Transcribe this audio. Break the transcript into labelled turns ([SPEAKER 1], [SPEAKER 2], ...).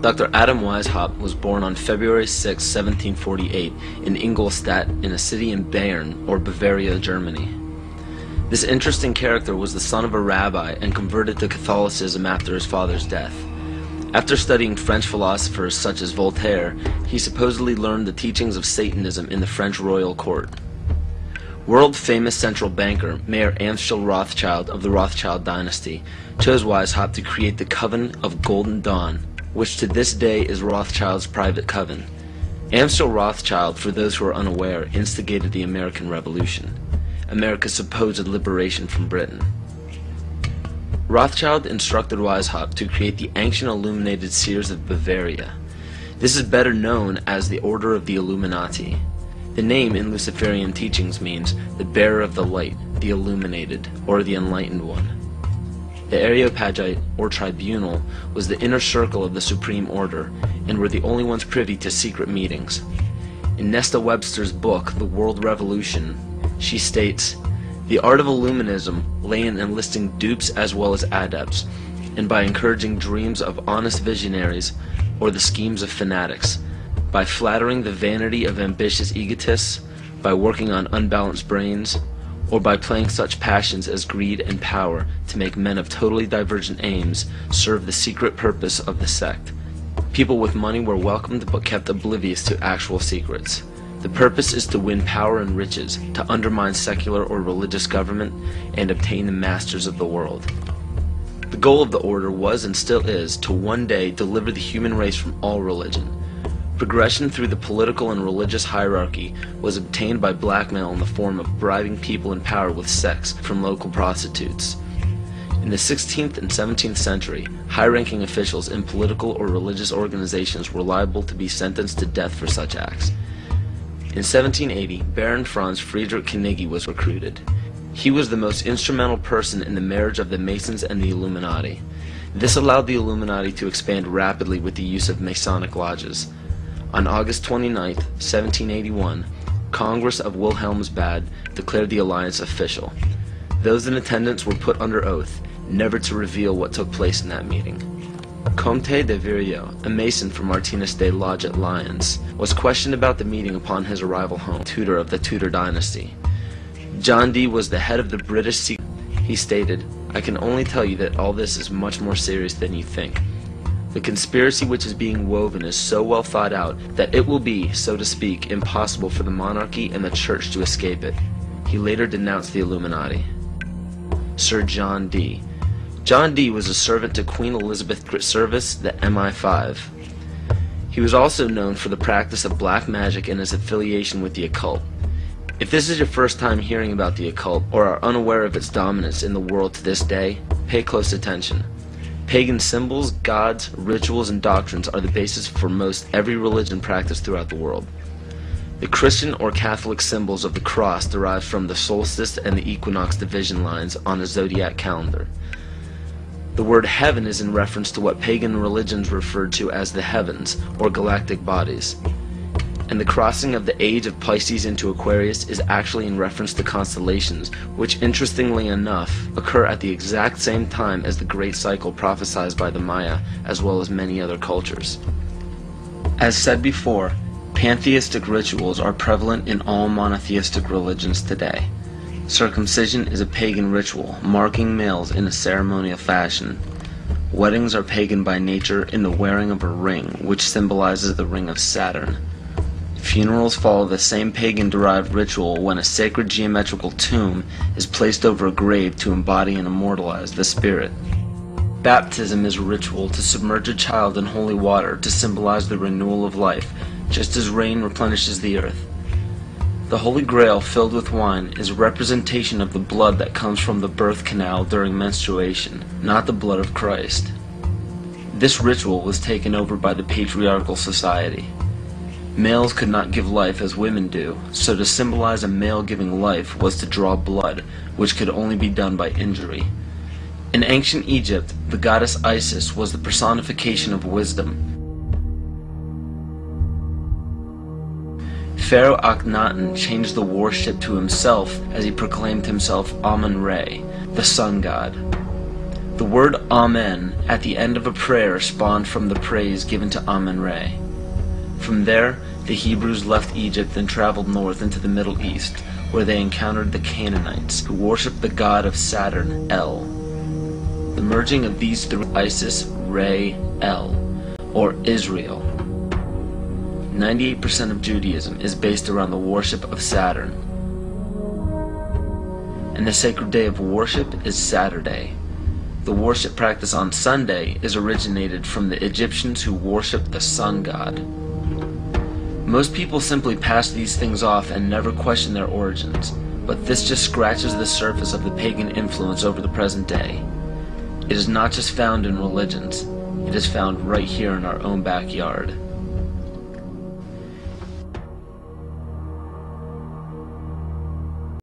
[SPEAKER 1] Dr. Adam Weishaupt was born on February 6, 1748 in Ingolstadt in a city in Bayern, or Bavaria, Germany. This interesting character was the son of a rabbi and converted to Catholicism after his father's death. After studying French philosophers such as Voltaire, he supposedly learned the teachings of Satanism in the French royal court. World-famous central banker Mayer Amschel Rothschild of the Rothschild dynasty chose Weishaupt to create the Coven of Golden Dawn, which to this day is Rothschild's private coven. Amschel Rothschild, for those who are unaware, instigated the American Revolution, America's supposed liberation from Britain. Rothschild instructed Weishaupt to create the ancient illuminated seers of Bavaria. This is better known as the Order of the Illuminati. The name in Luciferian teachings means the bearer of the light, the illuminated, or the enlightened one. The Areopagite, or tribunal, was the inner circle of the Supreme Order, and were the only ones privy to secret meetings. In Nesta Webster's book, The World Revolution, she states, "The art of Illuminism lay in enlisting dupes as well as adepts, and by encouraging dreams of honest visionaries or the schemes of fanatics, by flattering the vanity of ambitious egotists, by working on unbalanced brains, or by playing such passions as greed and power to make men of totally divergent aims serve the secret purpose of the sect. People with money were welcomed but kept oblivious to actual secrets. The purpose is to win power and riches, to undermine secular or religious government, and obtain the masters of the world." The goal of the order was and still is to one day deliver the human race from all religion. Progression through the political and religious hierarchy was obtained by blackmail in the form of bribing people in power with sex from local prostitutes. In the 16th and 17th century, high-ranking officials in political or religious organizations were liable to be sentenced to death for such acts. In 1780, Baron Franz Friedrich Knigge was recruited. He was the most instrumental person in the marriage of the Masons and the Illuminati. This allowed the Illuminati to expand rapidly with the use of Masonic lodges. On August 29, 1781, Congress of Wilhelmsbad declared the alliance official. Those in attendance were put under oath, never to reveal what took place in that meeting. Comte de Virieu, a Mason from Martinez de Lodge at Lyons, was questioned about the meeting upon his arrival home, Tudor of the Tudor dynasty. John Dee was the head of the British secret. He stated, "I can only tell you that all this is much more serious than you think. The conspiracy which is being woven is so well thought out that it will be, so to speak, impossible for the monarchy and the church to escape it." He later denounced the Illuminati. Sir John Dee. John Dee was a servant to Queen Elizabeth Service, the MI5. He was also known for the practice of black magic and his affiliation with the occult. If this is your first time hearing about the occult, or are unaware of its dominance in the world to this day, pay close attention. Pagan symbols, gods, rituals, and doctrines are the basis for most every religion practiced throughout the world. The Christian or Catholic symbols of the cross derive from the solstice and the equinox division lines on a zodiac calendar. The word heaven is in reference to what pagan religions referred to as the heavens, or galactic bodies. And the crossing of the age of Pisces into Aquarius is actually in reference to constellations, which interestingly enough occur at the exact same time as the great cycle prophesied by the Maya, as well as many other cultures. As said before, pantheistic rituals are prevalent in all monotheistic religions today. Circumcision is a pagan ritual, marking males in a ceremonial fashion. Weddings are pagan by nature in the wearing of a ring, which symbolizes the ring of Saturn. Funerals follow the same pagan-derived ritual when a sacred geometrical tomb is placed over a grave to embody and immortalize the spirit. Baptism is a ritual to submerge a child in holy water to symbolize the renewal of life, just as rain replenishes the earth. The Holy Grail filled with wine is a representation of the blood that comes from the birth canal during menstruation, not the blood of Christ. This ritual was taken over by the patriarchal society. Males could not give life as women do, so to symbolize a male giving life was to draw blood, which could only be done by injury. In ancient Egypt, the goddess Isis was the personification of wisdom. Pharaoh Akhenaten changed the worship to himself as he proclaimed himself Amun-Re, the sun god. The word Amen at the end of a prayer spawned from the praise given to Amen-Re. From there, the Hebrews left Egypt and traveled north into the Middle East, where they encountered the Canaanites, who worshipped the god of Saturn, El. The merging of these three, Isis, Re, El, or Israel. 98% of Judaism is based around the worship of Saturn. And the sacred day of worship is Saturday. The worship practice on Sunday is originated from the Egyptians who worshipped the sun god. Most people simply pass these things off and never question their origins, but this just scratches the surface of the pagan influence over the present day. It is not just found in religions, it is found right here in our own backyard.